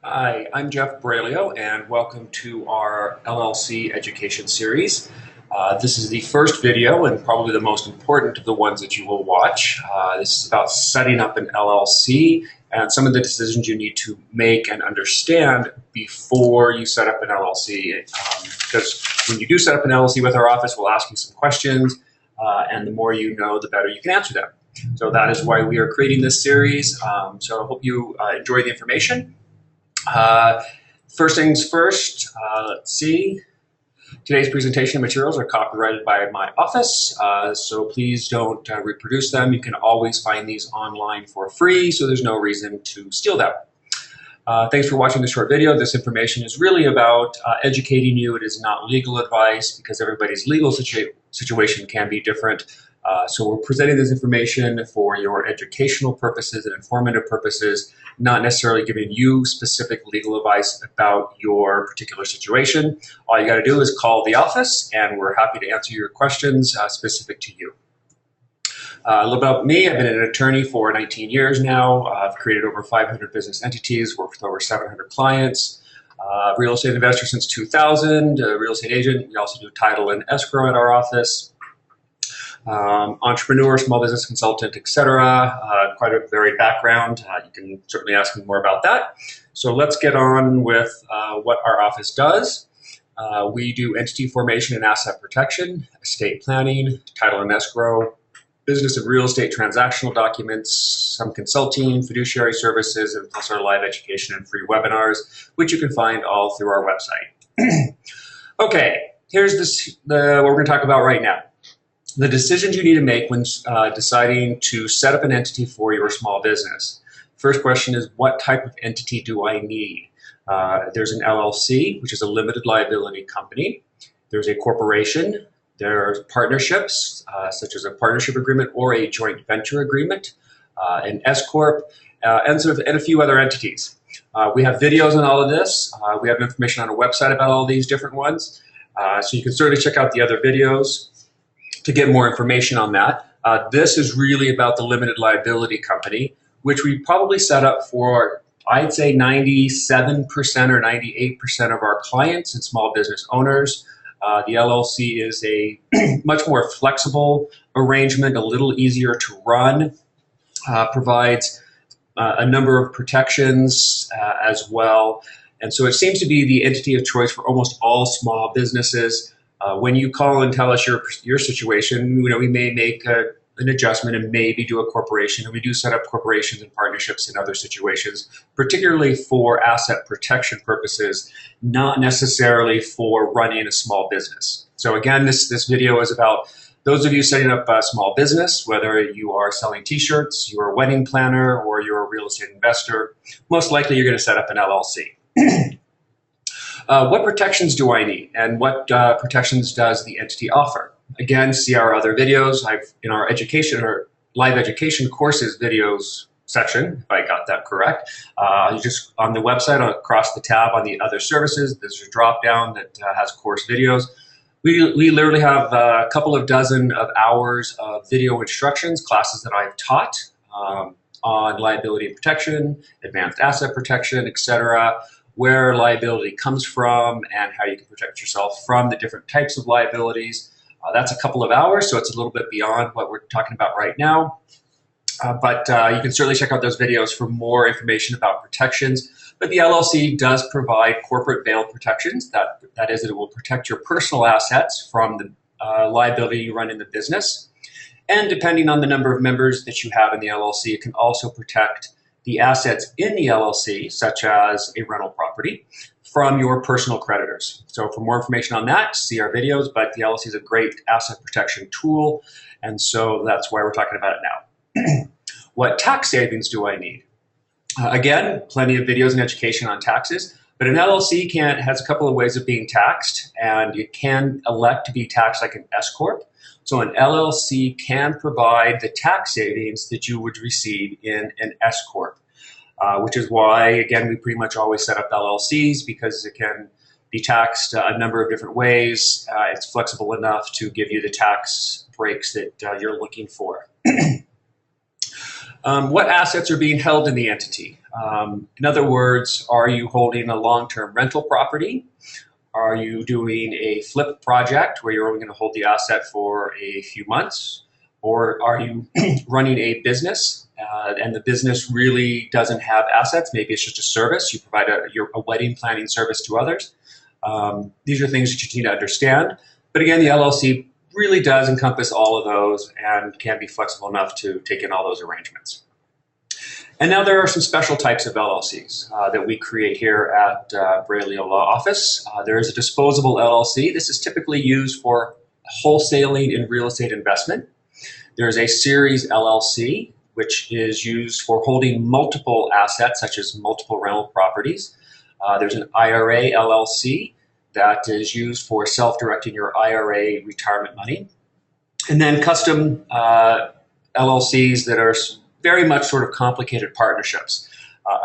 Hi, I'm Jeff Brailio, and welcome to our LLC education series. This is the first video and probably the most important of the ones that you will watch. This is about setting up an LLC and some of the decisions you need to make and understand before you set up an LLC. Because when you do set up an LLC with our office, we'll ask you some questions, and the more you know, the better you can answer them. So that is why we are creating this series. So I hope you enjoy the information. First things first, let's see. Today's presentation materials are copyrighted by my office, so please don't reproduce them. You can always find these online for free, so there's no reason to steal them. Thanks for watching this short video. This information is really about educating you. It is not legal advice because everybody's legal situation can be different. So we're presenting this information for your educational purposes and informative purposes, not necessarily giving you specific legal advice about your particular situation. All you got to do is call the office, and we're happy to answer your questions specific to you. A little about me. I've been an attorney for 19 years now. I've created over 500 business entities, worked with over 700 clients. Real estate investor since 2000, real estate agent. We also do title and escrow at our office. Entrepreneur, small business consultant, etc. Quite a varied background. You can certainly ask me more about that. So let's get on with what our office does. We do entity formation and asset protection, estate planning, title and escrow, business and real estate transactional documents, some consulting, fiduciary services, and plus our live education and free webinars, which you can find all through our website. Okay, here's what we're going to talk about right now. The decisions you need to make when deciding to set up an entity for your small business. First question is, what type of entity do I need? There's an LLC, which is a limited liability company. There's a corporation. There's partnerships, such as a partnership agreement or a joint venture agreement, an S Corp, and a few other entities. We have videos on all of this. We have information on our website about all these different ones. So you can certainly check out the other videos to get more information on that. This is really about the limited liability company, which we probably set up for, I'd say 97% or 98% of our clients and small business owners. The LLC is a much more flexible arrangement, a little easier to run, provides a number of protections as well. And so it seems to be the entity of choice for almost all small businesses. When you call and tell us your situation, we may make an adjustment and maybe do a corporation. And we do set up corporations and partnerships in other situations, particularly for asset protection purposes, not necessarily for running a small business. So again, this video is about those of you setting up a small business, whether you are selling t-shirts, you're a wedding planner, or you're a real estate investor. Most likely you're going to set up an LLC. What protections do I need, and what protections does the entity offer? Again, see our other videos. In our education or live education courses videos section, if I got that correct, you just on the website across the tab on the other services, there's a drop down that has course videos. We literally have a couple of dozen of hours of video instructions, classes that I've taught on liability and protection, advanced asset protection, etc., where liability comes from and how you can protect yourself from the different types of liabilities. That's a couple of hours, so it's a little bit beyond what we're talking about right now. But you can certainly check out those videos for more information about protections. But the LLC does provide corporate veil protections. That is, it will protect your personal assets from the liability you run in the business. And depending on the number of members that you have in the LLC, it can also protect the assets in the LLC, such as a rental property, from your personal creditors. So for more information on that, see our videos, but the LLC is a great asset protection tool, and so that's why we're talking about it now. What tax savings do I need? Again, plenty of videos and education on taxes, but an LLC has a couple of ways of being taxed, and you can elect to be taxed like an S Corp. So an LLC can provide the tax savings that you would receive in an S Corp, which is why, again, we pretty much always set up LLCs because it can be taxed a number of different ways. It's flexible enough to give you the tax breaks that you're looking for. What assets are being held in the entity? In other words, are you holding a long-term rental property? Are you doing a flip project where you're only going to hold the asset for a few months? Or are you running a business and the business really doesn't have assets? Maybe it's just a service. You provide a wedding planning service to others. These are things that you need to understand. But again, the LLC really does encompass all of those and can be flexible enough to take in all those arrangements. And now there are some special types of LLCs that we create here at Braylio Law Office. There is a disposable LLC. This is typically used for wholesaling in real estate investment. There is a series LLC, which is used for holding multiple assets, such as multiple rental properties. There's an IRA LLC that is used for self-directing your IRA retirement money. And then custom LLCs that are very much sort of complicated partnerships.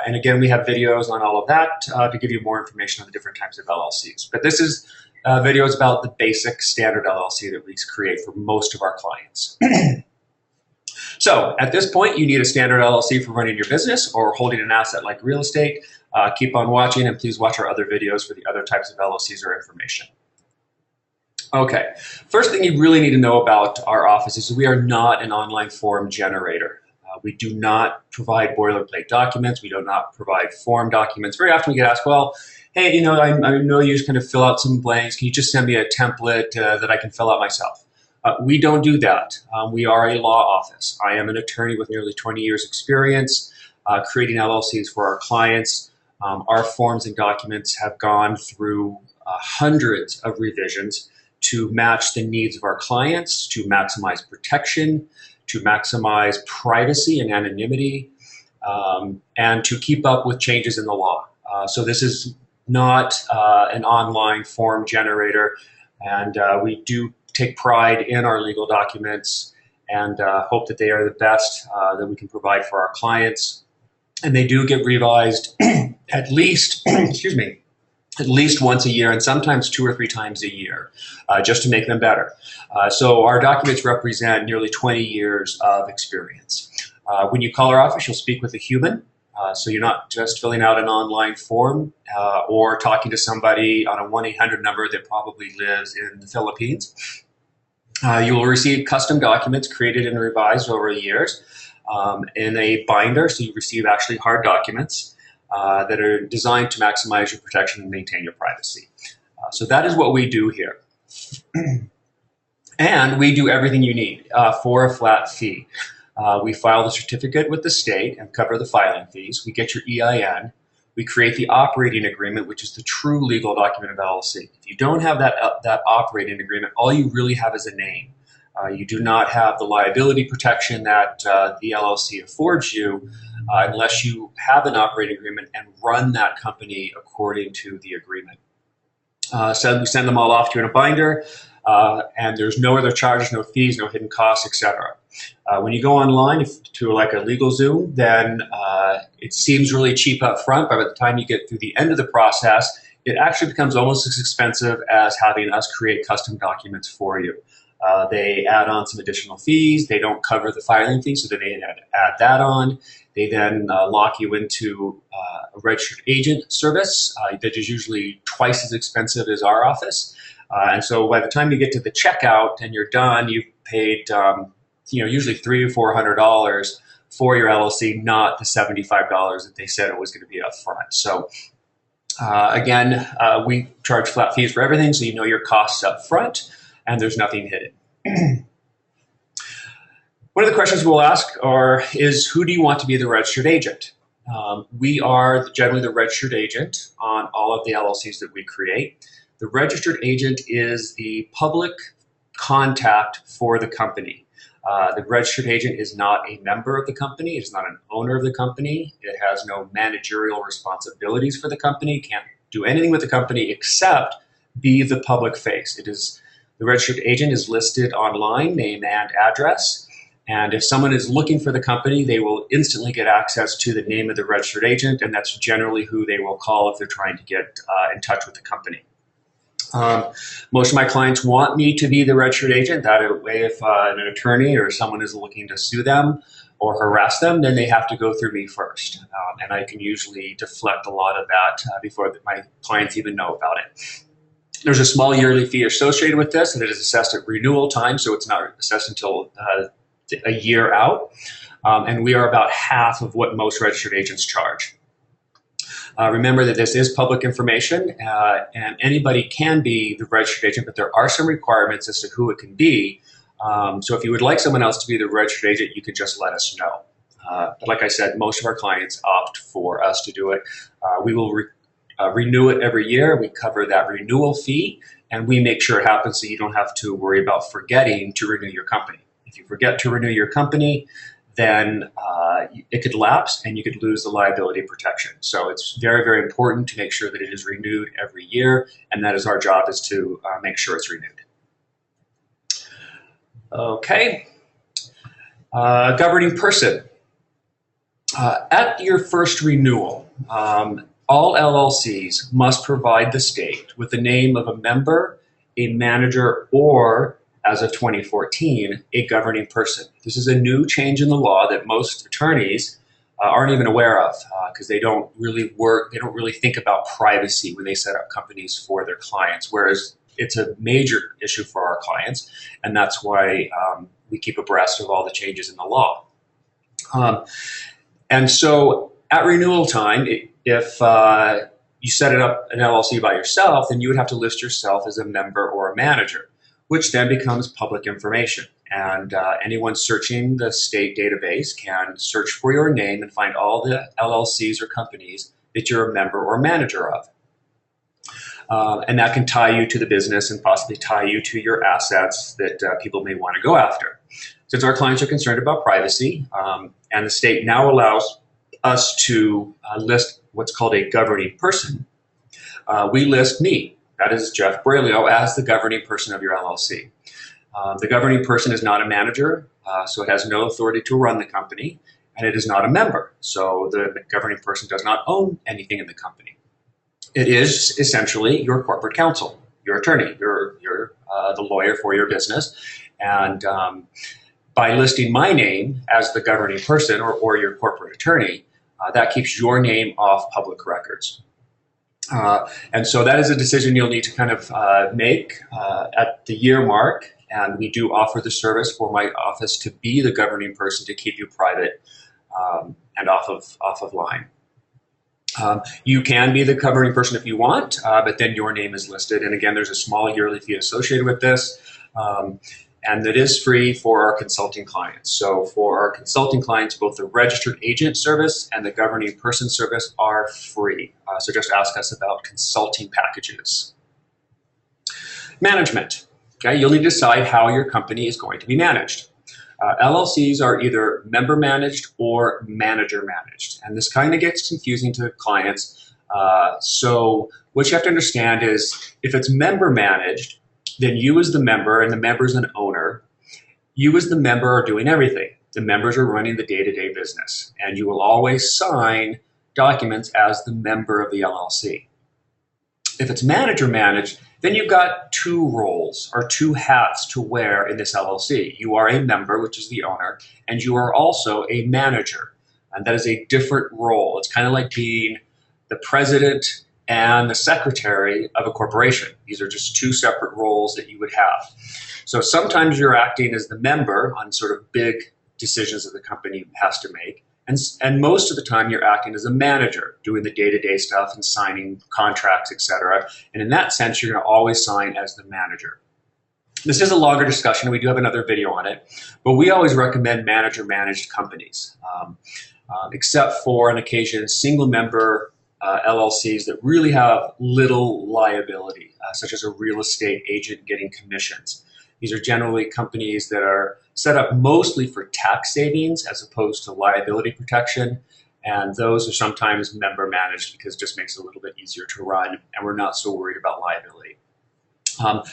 And again, we have videos on all of that to give you more information on the different types of LLCs. But this is videos about the basic standard LLC that we create for most of our clients. So at this point, you need a standard LLC for running your business or holding an asset like real estate. Keep on watching, and please watch our other videos for the other types of LLCs or information. Okay, first thing you really need to know about our office is we are not an online form generator. We do not provide boilerplate documents. We do not provide form documents. Very often we get asked, well, hey, I know you just kind of fill out some blanks. Can you just send me a template that I can fill out myself? We don't do that. We are a law office. I am an attorney with nearly 20 years experience creating LLCs for our clients. Our forms and documents have gone through hundreds of revisions to match the needs of our clients, to maximize protection, to maximize privacy and anonymity, and to keep up with changes in the law. So this is not an online form generator, and we do take pride in our legal documents and hope that they are the best that we can provide for our clients. And they do get revised at least, excuse me, at least once a year, and sometimes 2 or 3 times a year, just to make them better. So our documents represent nearly 20 years of experience. When you call our office, you'll speak with a human. So you're not just filling out an online form or talking to somebody on a 1-800 number that probably lives in the Philippines. You will receive custom documents created and revised over the years in a binder, so you receive actually hard documents that are designed to maximize your protection and maintain your privacy. So that is what we do here. And we do everything you need for a flat fee. We file the certificate with the state and cover the filing fees. We get your EIN. We create the operating agreement, which is the true legal document of LLC. If you don't have that operating agreement, all you really have is a name. You do not have the liability protection that the LLC affords you unless you have an operating agreement and run that company according to the agreement. So we send them all off to you in a binder, and there's no other charges, no fees, no hidden costs, etc. When you go online to like a LegalZoom, then it seems really cheap up front, but by the time you get through the end of the process, it actually becomes almost as expensive as having us create custom documents for you. They add on some additional fees. They don't cover the filing fee, so they add that on. They then lock you into a registered agent service that is usually twice as expensive as our office. And so by the time you get to the checkout and you're done, you've paid usually $300 or $400 for your LLC, not the $75 that they said it was going to be up front. So again, we charge flat fees for everything, so you know your costs up front and there's nothing hidden. One of the questions we'll ask is who do you want to be the registered agent? We are generally the registered agent on all of the LLCs that we create. The registered agent is the public contact for the company. The registered agent is not a member of the company. It is not an owner of the company. It has no managerial responsibilities for the company, can't do anything with the company except be the public face. The registered agent is listed online, name and address. And if someone is looking for the company, they will instantly get access to the name of the registered agent, and that's generally who they will call if they're trying to get in touch with the company. Most of my clients want me to be the registered agent. That way, if an attorney or someone is looking to sue them, or harass them, then they have to go through me first. And I can usually deflect a lot of that before my clients even know about it. There's a small yearly fee associated with this, and it is assessed at renewal time, so it's not assessed until a year out. And we are about half of what most registered agents charge. Remember that this is public information, and anybody can be the registered agent, but there are some requirements as to who it can be. So if you would like someone else to be the registered agent, you could just let us know. But like I said, most of our clients opt for us to do it. We will renew it every year. We cover that renewal fee, and we make sure it happens so you don't have to worry about forgetting to renew your company. If you forget to renew your company, then it could lapse and you could lose the liability protection. So it's very, very important to make sure that it is renewed every year, and that is our job, is to make sure it's renewed. Okay, governing person. At your first renewal, all LLCs must provide the state with the name of a member, a manager, or, as of 2014, a governing person. This is a new change in the law that most attorneys aren't even aware of, because they don't really think about privacy when they set up companies for their clients, whereas it's a major issue for our clients, and that's why we keep abreast of all the changes in the law. And so at renewal time, if you set it up an LLC by yourself, then you would have to list yourself as a member or a manager, which then becomes public information. And anyone searching the state database can search for your name and find all the LLCs or companies that you're a member or manager of. And that can tie you to the business and possibly tie you to your assets that people may want to go after. Since our clients are concerned about privacy, and the state now allows us to list what's called a governing person, we list me, that is Jeff Brailio, as the governing person of your LLC. The governing person is not a manager, so it has no authority to run the company, and it is not a member, so the governing person does not own anything in the company. It is essentially your corporate counsel, your attorney, you're the lawyer for your business, and by listing my name as the governing person or your corporate attorney, that keeps your name off public records. And so that is a decision you'll need to kind of make at the year mark, and we do offer the service for my office to be the governing person to keep you private and off of line. You can be the governing person if you want, but then your name is listed. And again, there's a small yearly fee associated with this. And it is free for our consulting clients. So for our consulting clients, both the registered agent service and the governing person service are free. So just ask us about consulting packages. Management. Okay, you'll need to decide how your company is going to be managed. LLCs are either member managed or manager managed. And this kind of gets confusing to clients. So what you have to understand is if it's member managed, then you as the member, and the member's an owner, you as the member are doing everything. The members are running the day-to-day business, and you will always sign documents as the member of the LLC. If it's manager managed, then you've got two roles or two hats to wear in this LLC. You are a member, which is the owner, and you are also a manager, and that is a different role. It's kind of like being the president and the secretary of a corporation. These are just two separate roles that you would have. So sometimes you're acting as the member on sort of big decisions that the company has to make. And most of the time you're acting as a manager, doing the day-to-day stuff and signing contracts, etc. And in that sense, you're going to always sign as the manager. This is a longer discussion. We do have another video on it, but we always recommend manager-managed companies, except for, on occasion, single-member LLCs that really have little liability, such as a real estate agent getting commissions. These are generally companies that are set up mostly for tax savings as opposed to liability protection, and those are sometimes member managed because it just makes it a little bit easier to run, and we're not so worried about liability.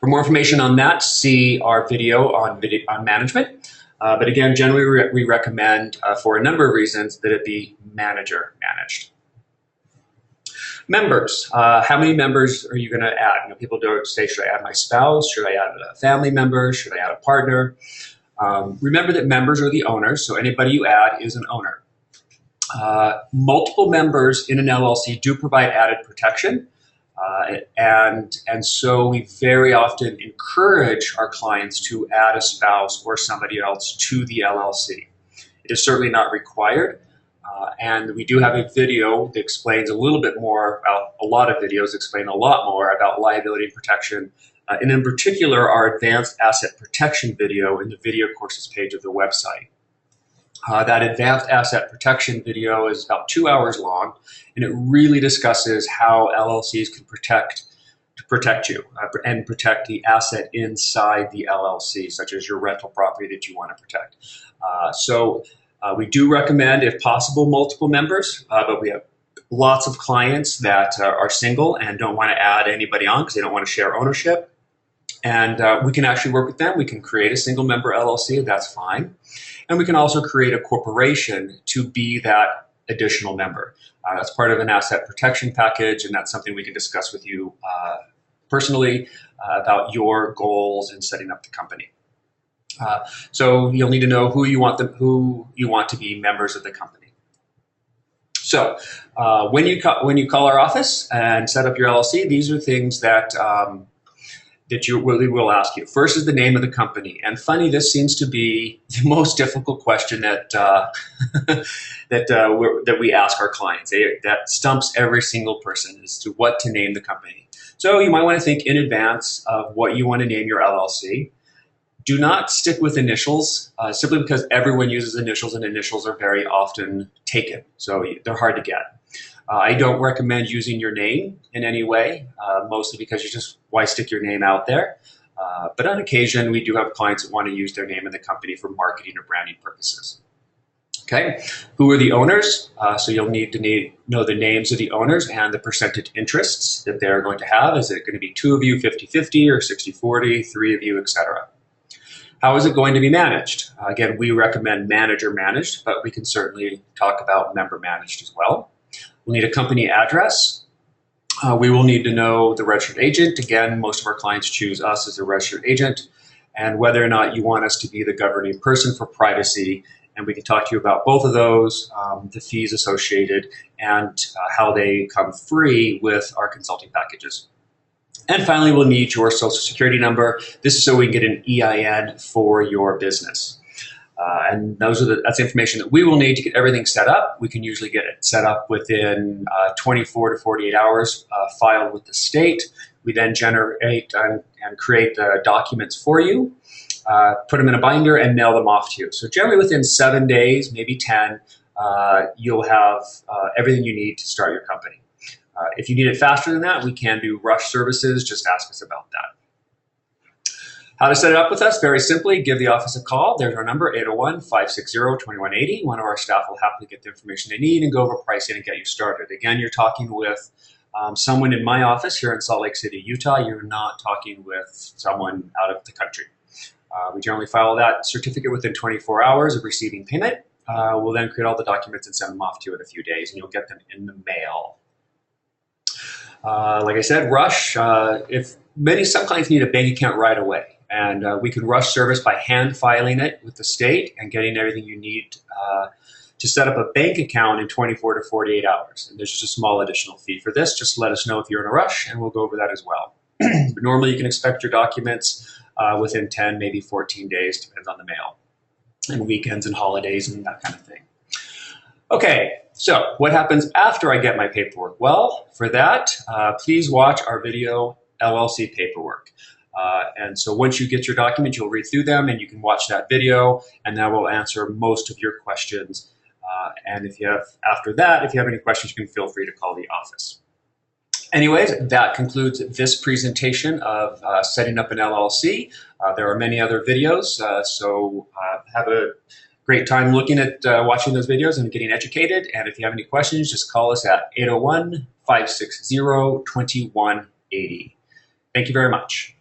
For more information on that, see our video on management. But again, generally we recommend, for a number of reasons, that it be manager managed. Members. How many members are you going to add? You know, people don't say, should I add my spouse? Should I add a family member? Should I add a partner? Remember that members are the owners, so anybody you add is an owner. Multiple members in an LLC do provide added protection, and so we very often encourage our clients to add a spouse or somebody else to the LLC. It is certainly not required, and we do have a video that explains a little bit more about, a lot of videos explain a lot more about liability and protection, and in particular our advanced asset protection video in the video courses page of the website. That advanced asset protection video is about 2 hours long, and it really discusses how LLCs can protect you and protect the asset inside the LLC, such as your rental property that you want to protect. We do recommend, if possible, multiple members, but we have lots of clients that are single and don't want to add anybody on because they don't want to share ownership. And we can actually work with them. We can create a single member LLC, that's fine. And we can also create a corporation to be that additional member. That's part of an asset protection package, and that's something we can discuss with you personally about your goals in setting up the company. So you'll need to know who you want to be members of the company. So when you call our office and set up your LLC, these are things that that you really will ask you. First is the name of the company. And funny, this seems to be the most difficult question that that we ask our clients. That stumps every single person as to what to name the company. So you might want to think in advance of what you want to name your LLC. Do not stick with initials simply because everyone uses initials, and initials are very often taken. So they're hard to get. I don't recommend using your name in any way, mostly because why stick your name out there? But on occasion, we do have clients that want to use their name in the company for marketing or branding purposes. Okay, who are the owners? So you'll need to know the names of the owners and the percentage interests that they're going to have. Is it going to be 2 of you 50-50 or 60-40, 3 of you, etc.? How is it going to be managed? Again, we recommend manager managed, but we can certainly talk about member managed as well. We'll need a company address. We will need to know the registered agent. Again, most of our clients choose us as a registered agent, and whether or not you want us to be the governing person for privacy. And we can talk to you about both of those, the fees associated, and how they come free with our consulting packages. And finally, we'll need your social security number. This is so we can get an EIN for your business. And that's information that we will need to get everything set up. We can usually get it set up within 24 to 48 hours, filed with the state. We then generate and create the documents for you, put them in a binder, and mail them off to you. So generally within 7 days, maybe 10, you'll have everything you need to start your company. If you need it faster than that, we can do rush services. Just ask us about that. How to set it up with us? Very simply, give the office a call. There's our number, 801-560-2180. One of our staff will happily get the information they need and go over pricing and get you started. Again, you're talking with someone in my office here in Salt Lake City, Utah. You're not talking with someone out of the country. We generally file that certificate within 24 hours of receiving payment. We'll then create all the documents and send them off to you in a few days, and you'll get them in the mail. Like I said, rush. Some clients need a bank account right away. And we can rush service by hand filing it with the state and getting everything you need to set up a bank account in 24 to 48 hours. And there's just a small additional fee for this. Just let us know if you're in a rush, and we'll go over that as well. But normally you can expect your documents within 10, maybe 14 days, depends on the mail, and weekends and holidays and that kind of thing. Okay, so what happens after I get my paperwork? Well, for that, please watch our video, LLC paperwork. And so once you get your documents, you'll read through them and you can watch that video, and that will answer most of your questions. And after that, if you have any questions, you can feel free to call the office. Anyways, that concludes this presentation of setting up an LLC. There are many other videos, so have a great time looking at watching those videos and getting educated. And if you have any questions, just call us at 801-560-2180. Thank you very much.